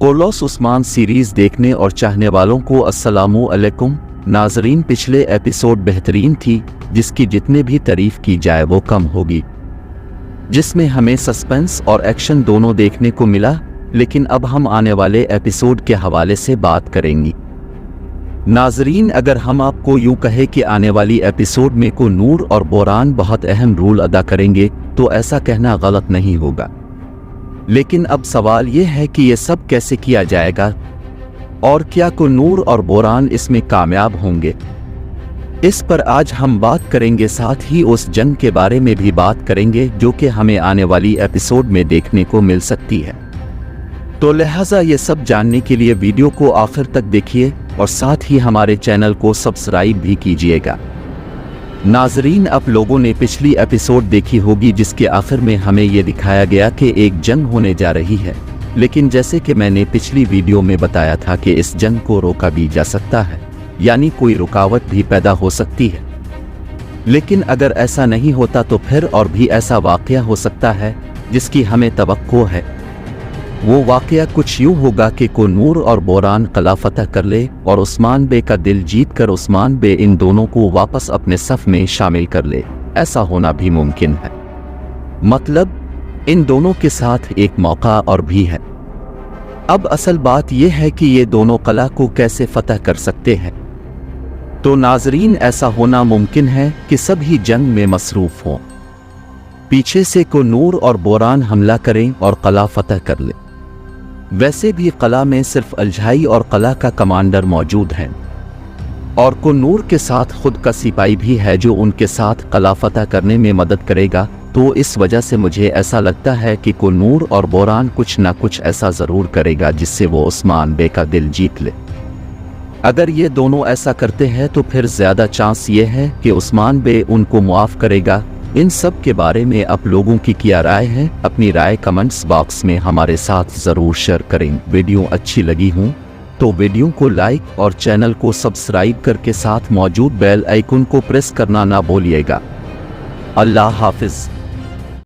कोर्लोस Usman series देखने और चाहने वालों को अस्सलामु अलैकुम। नाजरीन, पिछले एपिसोड बेहतरीन थी, जिसकी जितने भी तारीफ की जाए वो कम होगी, जिसमें हमें सस्पेंस और एक्शन दोनों देखने को मिला। लेकिन अब हम आने वाले एपिसोड के हवाले से बात करेंगे। नाजरीन, अगर हम आपको यूं कहे कि आने वाली एपिसोड में को नूर और बोरान बहुत अहम रोल अदा करेंगे, तो ऐसा कहना गलत नहीं होगा। लेकिन अब सवाल यह है कि यह सब कैसे किया जाएगा और क्या को नूर और बोरान इसमें कामयाब होंगे। इस पर आज हम बात करेंगे, साथ ही उस जंग के बारे में भी बात करेंगे जो कि हमें आने वाली एपिसोड में देखने को मिल सकती है। तो लिहाजा ये सब जानने के लिए वीडियो को आखिर तक देखिए और साथ ही हमारे चैनल को सब्सक्राइब भी कीजिएगा। नाजरीन, आप लोगों ने पिछली एपिसोड देखी होगी जिसके आखिर में हमें ये दिखाया गया कि एक जंग होने जा रही है, लेकिन जैसे कि मैंने पिछली वीडियो में बताया था कि इस जंग को रोका भी जा सकता है, यानी कोई रुकावट भी पैदा हो सकती है। लेकिन अगर ऐसा नहीं होता तो फिर और भी ऐसा वाकया हो सकता है जिसकी हमें तवक्को है। वो वाकया कुछ यूं होगा कि को नूर और बोरान किला फतह कर ले और उस्मान बे का दिल जीत कर उस्मान बे इन दोनों को वापस अपने सफ में शामिल कर ले। ऐसा होना भी मुमकिन है, मतलब इन दोनों के साथ एक मौका और भी है। अब असल बात यह है कि ये दोनों किला को कैसे फतह कर सकते हैं। तो नाजरीन, ऐसा होना मुमकिन है कि सभी जंग में मसरूफ हों, पीछे से को नूर और बोरान हमला करें और किला फतह कर ले। वैसे भी किला में सिर्फ अलझाई और किला का कमांडर मौजूद हैं और को नूर के साथ खुद का सिपाही भी है जो उनके साथ किला फतह करने में मदद करेगा। तो इस वजह से मुझे ऐसा लगता है कि को नूर और बोरान कुछ ना कुछ ऐसा ज़रूर करेगा जिससे वो उस्मान बे का दिल जीत ले। अगर ये दोनों ऐसा करते हैं तो फिर ज़्यादा चांस ये है कि उस्मान बे उनको मुआफ़ करेगा। इन सब के बारे में आप लोगों की क्या राय है? अपनी राय कमेंट्स बॉक्स में हमारे साथ ज़रूर शेयर करें। वीडियो अच्छी लगी हो तो वीडियो को लाइक और चैनल को सब्सक्राइब करके साथ मौजूद बेल आइकन को प्रेस करना ना भूलिएगा। अल्लाह हाफिज़।